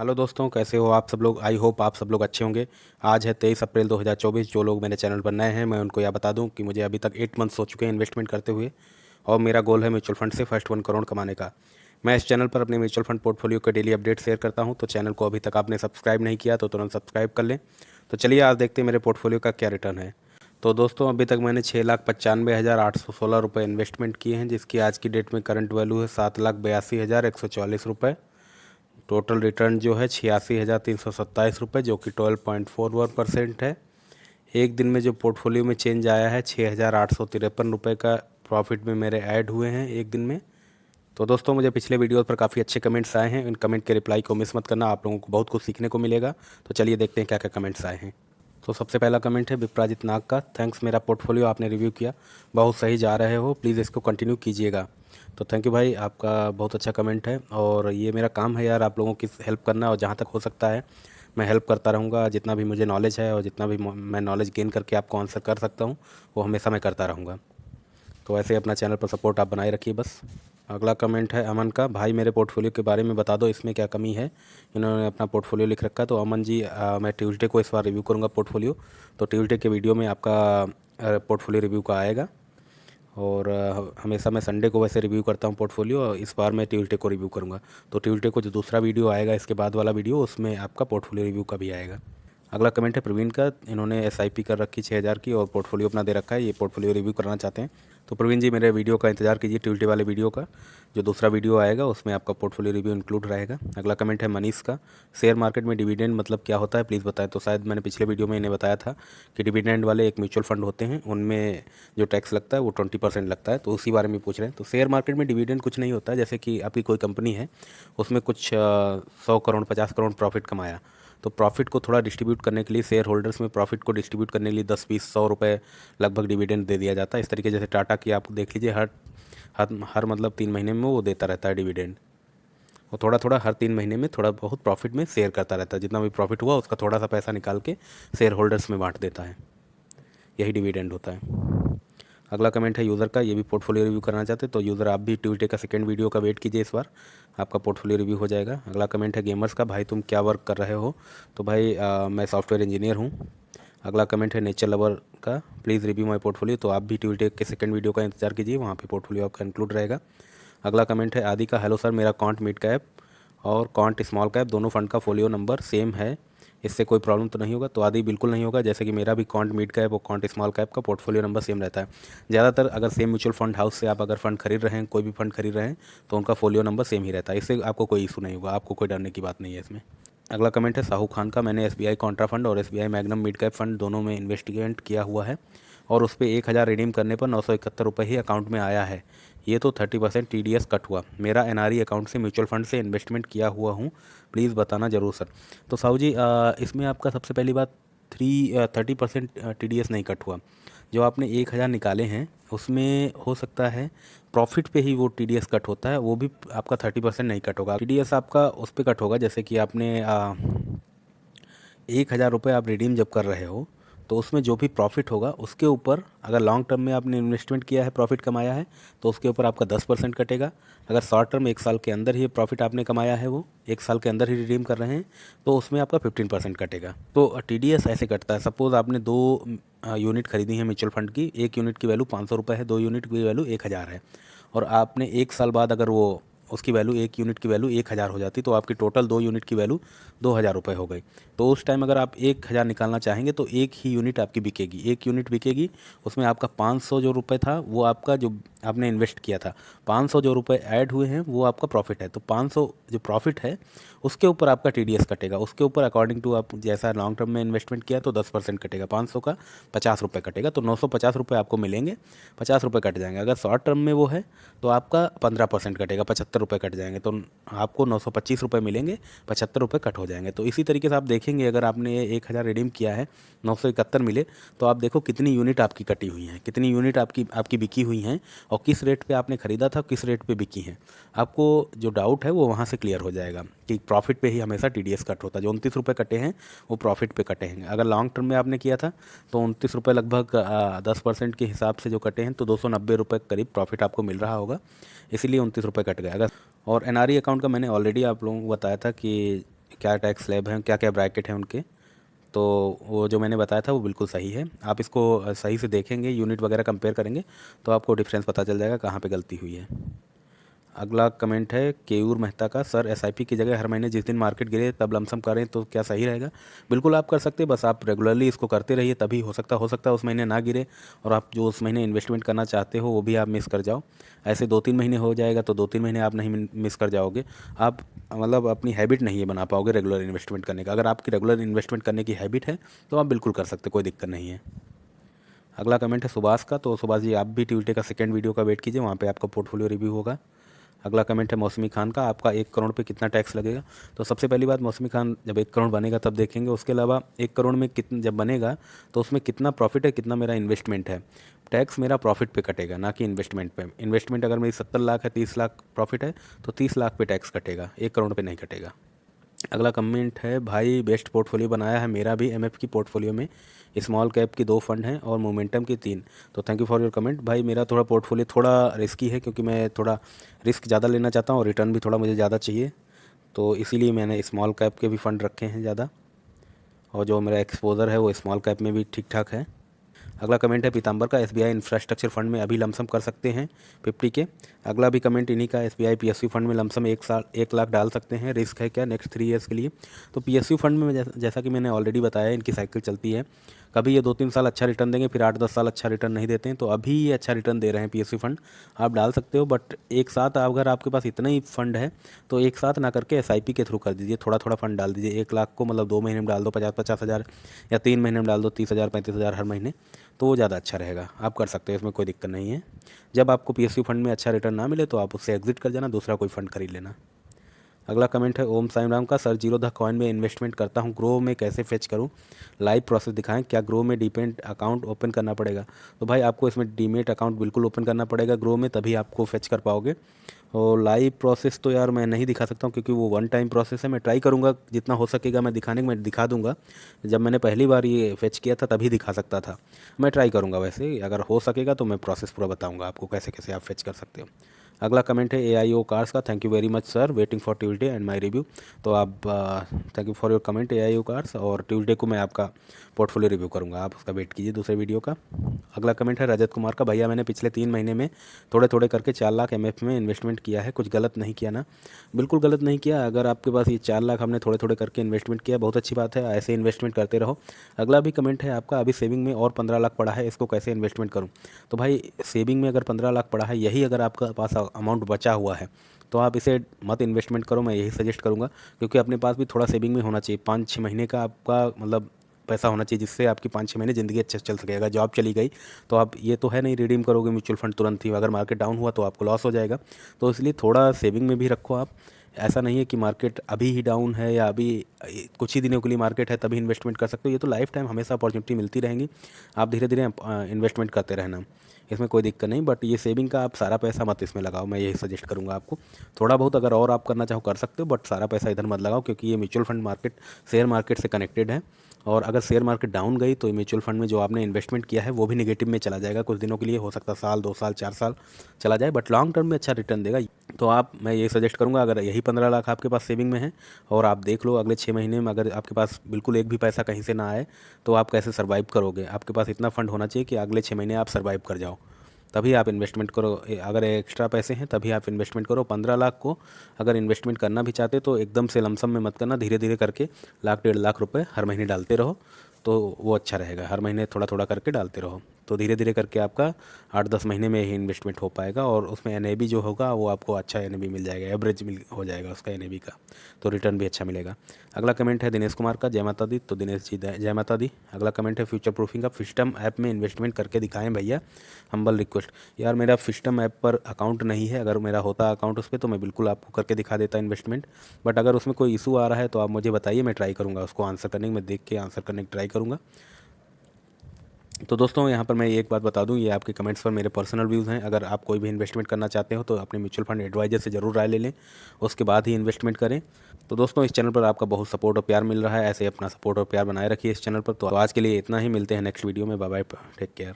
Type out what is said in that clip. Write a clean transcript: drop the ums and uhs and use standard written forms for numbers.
Hello दोस्तों, कैसे हो आप सब लोग। आई होप आप सब लोग अच्छे होंगे। आज है 23 अप्रैल 2024। जो लोग मेरे चैनल पर नए हैं, मैं उनको यह बता दूं कि मुझे अभी तक 8 मंथ्स हो चुके हैं इन्वेस्टमेंट करते हुए, और मेरा गोल है म्यूचुअल फंड से फर्स्ट 1 करोड़ कमाने का। मैं इस चैनल पर अपने म्यूचुअल फंड पोर्टफोलियो के डेली अपडेट शेयर करता हूं, तो चैनल को अभी तक आपने सब्सक्राइब नहीं किया तो तुरंत सब्सक्राइब कर लें। तो चलिए आज देखते हैं मेरे पोर्टफोलियो का क्या रिटर्न है। तो दोस्तों, अभी तक मैंने 6,95,816 रुपये इन्वेस्टमेंट किए हैं, जिसकी आज की डेट में करंट वैल्यू है 7,82,144 रुपये। टोटल रिटर्न जो है 86,327 रुपये, जो कि 12.41% है। एक दिन में जो पोर्टफोलियो में चेंज आया है 6,853 रुपये का प्रॉफिट में मेरे ऐड हुए हैं एक दिन में। तो दोस्तों, मुझे पिछले वीडियो पर काफ़ी अच्छे कमेंट्स आए हैं। इन कमेंट के रिप्लाई को मिस मत करना, आप लोगों को बहुत कुछ सीखने को मिलेगा। तो चलिए देखते हैं क्या क्या कमेंट्स आए हैं। तो सबसे पहला कमेंट है विप्राजित नाग का। थैंक्स, मेरा पोर्टफोलियो आपने रिव्यू किया, बहुत सही जा रहे हो, प्लीज़ इसको कंटिन्यू कीजिएगा। तो थैंक यू भाई, आपका बहुत अच्छा कमेंट है। और ये मेरा काम है यार, आप लोगों की हेल्प करना, और जहाँ तक हो सकता है मैं हेल्प करता रहूँगा। जितना भी मुझे नॉलेज है और जितना भी मैं नॉलेज गेन करके आपको आंसर कर सकता हूँ, वो हमेशा मैं करता रहूँगा। तो ऐसे ही अपना चैनल पर सपोर्ट आप बनाए रखिए बस। अगला कमेंट है अमन का। भाई मेरे पोर्टफोलियो के बारे में बता दो, इसमें क्या कमी है। इन्होंने अपना पोर्टफोलियो लिख रखा है। तो अमन जी, मैं ट्यूसडे को इस बार रिव्यू करूँगा पोर्टफोलियो। तो ट्यूसडे के वीडियो में आपका पोर्टफोलियो रिव्यू का आएगा। और हमेशा मैं संडे को वैसे रिव्यू करता हूँ पोर्टफोलियो, और इस बार मैं ट्यूसडे को रिव्यू करूँगा। तो ट्यूसडे को जो दूसरा वीडियो आएगा इसके बाद वाला वीडियो, उसमें आपका पोर्टफोलियो रिव्यू का भी आएगा। अगला कमेंट है प्रवीण का। इन्होंने एसआईपी कर रखी 6,000 की, और पोर्टफोलियो अपना दे रखा है, ये पोर्टफोलियो रिव्यू कराना चाहते हैं। तो प्रवीण जी, मेरे वीडियो का इंतजार कीजिए, ट्यूसडे वाले वीडियो का जो दूसरा वीडियो आएगा उसमें आपका पोर्टफोलियो रिव्यू इंक्लूड रहेगा। अगला कमेंट है मनीष का। शेयर मार्केट में डिविडेंड मतलब क्या होता है, प्लीज़ बताएं। तो शायद मैंने पिछले वीडियो में इन्हें बताया था कि डिविडेंड वाले एक म्यूचुअल फंड होते हैं, उनमें जो टैक्स लगता है वो 20% लगता है। तो उसी बारे में पूछ रहे हैं। तो शेयर मार्केट में डिविडेंड कुछ नहीं होता है। जैसे कि आपकी कोई कंपनी है, उसमें कुछ 100 करोड़ 50 करोड़ प्रॉफिट कमाया, तो प्रॉफिट को थोड़ा डिस्ट्रीब्यूट करने के लिए, शेयर होल्डर्स में प्रॉफिट को डिस्ट्रीब्यूट करने के लिए 10 20 100 रुपये लगभग डिविडेंड दे दिया जाता है। इस तरीके जैसे टाटा की आप देख लीजिए, हर हर हर मतलब 3 महीने में वो देता रहता है डिविडेंड। वो थोड़ा थोड़ा हर 3 महीने में थोड़ा बहुत प्रॉफिट में शेयर करता रहता है। जितना भी प्रॉफिट हुआ उसका थोड़ा सा पैसा निकाल के शेयर होल्डर्स में बांट देता है। यही डिविडेंड होता है। अगला कमेंट है यूज़र का। ये भी पोर्टफोलियो रिव्यू करना चाहते हैं। तो यूज़र, आप भी ट्यूसडे का सेकंड वीडियो का वेट कीजिए, इस बार आपका पोर्टफोलियो रिव्यू हो जाएगा। अगला कमेंट है गेमर्स का। भाई तुम क्या वर्क कर रहे हो। तो भाई मैं सॉफ्टवेयर इंजीनियर हूँ। अगला कमेंट है नेचर लवर का। Please review my portfolio. तो आप भी ट्यूसडे के सेकंड वीडियो का इंतजार कीजिए, वहाँ पे पोर्टफोलियो आपका इंक्लूड रहेगा। अगला कमेंट है आदि का। हेलो सर, मेरा कॉन्ट मिड कैप और कॉन्ट स्मॉल कैप दोनों फंड का फोलियो नंबर सेम है, इससे कोई प्रॉब्लम तो नहीं होगा। तो आदि बिल्कुल नहीं होगा, जैसे कि मेरा भी कॉन्ट मिड कैप और कॉन्ट स्मॉल कैप का पोर्टफोलियो नंबर सेम रहता है। ज़्यादातर अगर सेम म्यूचुअल फंड हाउस से आप अगर फंड खरीद रहे हैं, कोई भी फंड खरीद रहे हैं, तो उनका फोलियो नंबर सेम ही रहता है। इससे आपको कोई इशू नहीं होगा, आपको कोई डरने की बात नहीं है इसमें। अगला कमेंट है साहू खान का। मैंने एसबीआई कॉन्ट्रा फंड और SBI magnum mid cap fund दोनों में इन्वेस्टिगेट किया हुआ है, और उस पर 1,000 रिडीम करने पर 971 रुपये ही अकाउंट में आया है। ये तो 30% टीडीएस कट हुआ। मेरा एनआरई अकाउंट से म्यूचुअल फंड से इन्वेस्टमेंट किया हुआ हूँ, प्लीज़ बताना ज़रूर सर। तो साहू जी, इसमें आपका सबसे पहली बात 30% टीडीएस नहीं कट हुआ। जो आपने 1,000 निकाले हैं उसमें हो सकता है प्रॉफिट पे ही वो टीडीएस कट होता है, वो भी आपका 30% नहीं कट होगा। टीडीएस आपका उस पर कट होगा, जैसे कि आपने 1,000 रुपये आप रिडीम जब कर रहे हो, तो उसमें जो भी प्रॉफिट होगा उसके ऊपर, अगर लॉन्ग टर्म में आपने इन्वेस्टमेंट किया है, प्रॉफिट कमाया है, तो उसके ऊपर आपका 10% कटेगा। अगर शॉर्ट टर्म 1 साल के अंदर ही प्रॉफिट आपने कमाया है, वो 1 साल के अंदर ही रिडीम कर रहे हैं, तो उसमें आपका 15% कटेगा। तो टीडीएस ऐसे कटता है। सपोज़ आपने 2 यूनिट खरीदी है म्यूचुअल फंड की, एक यूनिट की वैल्यू 500 रुपये है, 2 यूनिट की वैल्यू 1,000 है, और आपने 1 साल बाद अगर वो उसकी वैल्यू, एक यूनिट की वैल्यू 1,000 हो जाती, तो आपकी टोटल 2 यूनिट की वैल्यू 2,000 रुपये हो गई। तो उस टाइम अगर आप 1,000 निकालना चाहेंगे तो एक ही यूनिट आपकी बिकेगी, एक यूनिट बिकेगी। उसमें आपका 500 जो रुपये था वो आपका, जो आपने इन्वेस्ट किया था, 500 जो रुपये ऐड हुए हैं वो आपका प्रॉफिट है। तो 500 जो प्रॉफिट है उसके ऊपर आपका टीडीएस कटेगा। उसके ऊपर अकॉर्डिंग टू आप जैसा लॉन्ग टर्म में इन्वेस्टमेंट किया तो 10% कटेगा, 500 का 50 रुपये कटेगा, तो 950 रुपये आपको मिलेंगे, 50 रुपये कट जाएंगे। अगर शॉर्ट टर्म में वो है तो आपका 15% कटेगा, 75 रुपये कट जाएंगे, तो आपको 925 रुपये मिलेंगे, 75 रुपये कट हो जाएंगे। तो इसी तरीके से आप देखेंगे, अगर आपने 1,000 रिडीम किया है, 971 मिले, तो आप देखो कितनी यूनिट आपकी कटी हुई हैं, कितनी यूनिट आपकी बिकी हुई हैं, और किस रेट पे आपने ख़रीदा था, किस रेट पे बिकी हैं। आपको जो डाउट है वो वहाँ से क्लियर हो जाएगा कि प्रॉफिट पे ही हमेशा टीडीएस कट होता है। जो 29 रुपये कटे हैं वो प्रॉफिट पे कटे हैं। अगर लॉन्ग टर्म में आपने किया था तो 29 रुपये लगभग 10% के हिसाब से जो कटे हैं, तो 290 रुपये करीब प्रॉफिट आपको मिल रहा होगा, इसीलिए 29 रुपये कट गए। अगर और एनआरई अकाउंट का मैंने ऑलरेडी आप लोगों को बताया था कि क्या टैक्स स्लैब हैं, क्या क्या ब्रैकेट हैं उनके। तो वो जो मैंने बताया था वो बिल्कुल सही है। आप इसको सही से देखेंगे, यूनिट वगैरह कंपेयर करेंगे तो आपको डिफरेंस पता चल जाएगा कहाँ पे गलती हुई है। अगला कमेंट है केयूर मेहता का, सर एसआईपी की जगह हर महीने जिस दिन मार्केट गिरे तब लमसम करें तो क्या सही रहेगा? बिल्कुल आप कर सकते हैं, बस आप रेगुलरली इसको करते रहिए, तभी हो सकता है उस महीने ना गिरे और आप जो उस महीने इन्वेस्टमेंट करना चाहते हो वो भी आप मिस कर जाओ। ऐसे 2-3 महीने हो जाएगा तो 2-3 महीने आप नहीं मिस कर जाओगे। आप मतलब अपनी हैबिट नहीं है बना पाओगे रेगुलर इन्वेस्टमेंट करने का। अगर आपकी रेगुलर इन्वेस्टमेंट करने की हैबिट है तो आप बिल्कुल कर सकते, कोई दिक्कत नहीं है। अगला कमेंट है सुभाष का, तो सुभाष जी आप भी ट्यूसडे का सेकंड वीडियो का वेट कीजिए, वहाँ पे आपका पोर्टफोलियो रिव्यू होगा। अगला कमेंट है मौसमी खान का, आपका 1 करोड़ पे कितना टैक्स लगेगा? तो सबसे पहली बात, मौसमी खान जब 1 करोड़ बनेगा तब देखेंगे, उसके अलावा 1 करोड़ में कितना जब बनेगा तो उसमें कितना प्रॉफिट है, कितना मेरा इन्वेस्टमेंट है। टैक्स मेरा प्रॉफिट पे कटेगा, ना कि इन्वेस्टमेंट पे। इन्वेस्टमेंट अगर मेरी 70 लाख है, 30 लाख प्रॉफिट है तो 30 लाख पे टैक्स कटेगा, 1 करोड़ पे नहीं कटेगा। अगला कमेंट है भाई बेस्ट पोर्टफोलियो बनाया है, मेरा भी एमएफ की पोर्टफोलियो में स्मॉल कैप की 2 फंड हैं और मोमेंटम की 3। तो thank you for your comment. भाई मेरा थोड़ा पोर्टफोलियो थोड़ा रिस्की है, क्योंकि मैं थोड़ा रिस्क ज़्यादा लेना चाहता हूँ और रिटर्न भी थोड़ा मुझे ज़्यादा चाहिए, तो इसीलिए मैंने स्मॉल कैप के भी फ़ंड रखे हैं ज़्यादा, और जो मेरा एक्सपोज़र है वो स्मॉल कैप में भी ठीक ठाक है। अगला कमेंट है पीताम्बर का, एसबीआई इंफ्रास्ट्रक्चर फंड में अभी लमसम कर सकते हैं 50 के। अगला भी कमेंट इन्हीं का, एसबीआई पीएसयू फंड में लमसम 1 लाख डाल सकते हैं, रिस्क है क्या नेक्स्ट 3 ईयर्स के लिए? तो पीएसयू फंड में जैसा कि मैंने ऑलरेडी बताया, इनकी साइकिल चलती है, कभी ये 2-3 साल अच्छा रिटर्न देंगे, फिर 8-10 साल अच्छा रिटर्न नहीं देते हैं। तो अभी ये अच्छा रिटर्न दे रहे हैं पीएसयू फंड, आप डाल सकते हो। बट एक साथ अगर आपके पास इतना ही फंड है तो एक साथ ना करके एसआईपी के थ्रू कर दीजिए, थोड़ा थोड़ा फंड डाल दीजिए। 1 लाख को मतलब 2 महीने में डाल दो 50-50 हज़ार, या 3 महीने में डाल दो 30 हज़ार 35 हज़ार हर महीने, तो वो ज़्यादा अच्छा रहेगा। आप कर सकते हो, इसमें कोई दिक्कत नहीं है। जब आपको पीएसयू फंड में अच्छा रिटर्न ना मिले तो आप उससे एग्जिट कर जाना, दूसरा कोई फंड खरीद लेना। अगला कमेंट है ओम साईं राम का, सर जीरो द कॉइन में इन्वेस्टमेंट करता हूँ, ग्रो में कैसे फेच करूँ? लाइव प्रोसेस दिखाएं, क्या ग्रो में डीमेट अकाउंट ओपन करना पड़ेगा? तो भाई आपको इसमें डीमेट अकाउंट बिल्कुल ओपन करना पड़ेगा ग्रो में, तभी आपको फेच कर पाओगे। और लाइव प्रोसेस तो यार मैं नहीं दिखा सकता हूँ, क्योंकि वो वन टाइम प्रोसेस है। मैं ट्राई करूँगा जितना हो सकेगा मैं दिखाने को, मैं दिखा दूँगा। जब मैंने पहली बार ये फेच किया था तभी दिखा सकता था, मैं ट्राई करूँगा। वैसे अगर हो सकेगा तो मैं प्रोसेस पूरा बताऊँगा आपको कैसे कैसे आप फेच कर सकते हो। अगला कमेंट है AIO कार्स का, thank you very much sir, waiting for Tuesday and my review. तो आप thank you for your comment AIO cars, और ट्यूसडे को मैं आपका पोर्टफोलियो रिव्यू करूंगा, आप उसका वेट कीजिए दूसरे वीडियो का। अगला कमेंट है रजत कुमार का, भैया मैंने पिछले 3 महीने में थोड़े थोड़े करके 4 लाख MF में इन्वेस्टमेंट किया है, कुछ गलत नहीं किया ना? बिल्कुल गलत नहीं किया। अगर आपके पास ये 4 लाख हमने थोड़े थोड़े करके इन्वेस्टमेंट किया, बहुत अच्छी बात है, ऐसे इन्वेस्टमेंट करते रहो। अगला भी कमेंट है आपका, अभी सेविंग में और 15 लाख पड़ा है, इसको कैसे इन्वेस्टमेंट करूँ? तो भाई सेविंग में अगर 15 लाख पड़ा है, यही अगर आपका पास अमाउंट बचा हुआ है तो आप इसे मत इन्वेस्टमेंट करो, मैं यही सजेस्ट करूँगा। क्योंकि अपने पास भी थोड़ा सेविंग में होना चाहिए, 5-6 महीने का आपका मतलब पैसा होना चाहिए, जिससे आपकी 5-6 महीने ज़िंदगी अच्छे से चल सके। अगर जॉब चली गई तो आप ये तो है नहीं रिडीम करोगे म्यूचुअल फंड तुरंत ही, अगर मार्केट डाउन हुआ तो आपको लॉस हो जाएगा। तो इसलिए थोड़ा सेविंग में भी रखो आप। ऐसा नहीं है कि मार्केट अभी ही डाउन है या अभी कुछ ही दिनों के लिए मार्केट है तभी इन्वेस्टमेंट कर सकते हो, ये तो लाइफ टाइम हमेशा अपॉर्चुनिटी मिलती रहेंगी। आप धीरे धीरे इन्वेस्टमेंट करते रहना, इसमें कोई दिक्कत नहीं। बट ये सेविंग का आप सारा पैसा मत इसमें लगाओ, मैं यही सजेस्ट करूँगा आपको। थोड़ा बहुत अगर और आप करना चाहो कर सकते हो, बट सारा पैसा इधर मत लगाओ, क्योंकि ये mutual fund market share market से कनेक्टेड है। और अगर शेयर मार्केट डाउन गई तो म्यूचुअल फंड में जो आपने इन्वेस्टमेंट किया है वो भी नेगेटिव में चला जाएगा कुछ दिनों के लिए, हो सकता है साल 2 साल 4 साल चला जाए, बट लॉन्ग टर्म में अच्छा रिटर्न देगा। तो आप मैं ये सजेस्ट करूँगा, अगर यही 15 लाख आपके पास सेविंग में है और आप देख लो अगले 6 महीने में अगर आपके पास बिल्कुल एक भी पैसा कहीं से ना आए तो आप कैसे सर्वाइव करोगे? आपके पास इतना फंड होना चाहिए कि अगले 6 महीने आप सर्वाइव कर जाओ, तभी आप इन्वेस्टमेंट करो। अगर एक्स्ट्रा पैसे हैं तभी आप इन्वेस्टमेंट करो। 15 लाख को अगर इन्वेस्टमेंट करना भी चाहते तो एकदम से लमसम में मत करना, धीरे धीरे करके 1-1.5 लाख रुपए हर महीने डालते रहो, तो वो अच्छा रहेगा। हर महीने थोड़ा थोड़ा करके डालते रहो, तो धीरे धीरे करके आपका 8-10 महीने में ही इन्वेस्टमेंट हो पाएगा, और उसमें NAV जो होगा वो आपको अच्छा NAV मिल जाएगा, एवरेज मिल हो जाएगा उसका NAV का, तो रिटर्न भी अच्छा मिलेगा। अगला कमेंट है दिनेश कुमार का, जय माता दी। तो दिनेश जी जय माता दी। अगला कमेंट है फ्यूचर प्रूफिंग का, फिस्टम ऐप में इन्वेस्टमेंट करके दिखाएं भैया, हम्बल रिक्वेस्ट। यार मेरा फिस्टम ऐप पर अकाउंट नहीं है, अगर मेरा होता अकाउंट उस पर तो मैं बिल्कुल आपको करके दिखा देता इन्वेस्टमेंट। बट अगर उसमें कोई इशू आ रहा है तो आप मुझे बताइए, मैं ट्राई करूँगा उसको आंसर करने की, मैं देख के आंसर करने की ट्राई करूँगा। तो दोस्तों यहाँ पर मैं एक बात बता दूँ, ये आपके कमेंट्स पर मेरे पर्सनल व्यूज़ हैं। अगर आप कोई भी इन्वेस्टमेंट करना चाहते हो तो अपने म्यूचुअल फंड एडवाइजर से ज़रूर राय ले लें, उसके बाद ही इन्वेस्टमेंट करें। तो दोस्तों इस चैनल पर आपका बहुत सपोर्ट और प्यार मिल रहा है, ऐसे अपना सपोर्ट और प्यार बनाए रखिए इस चैनल पर। तो आज के लिए इतना ही, मिलते हैं नेक्स्ट वीडियो में, बाय बाय, टेक केयर।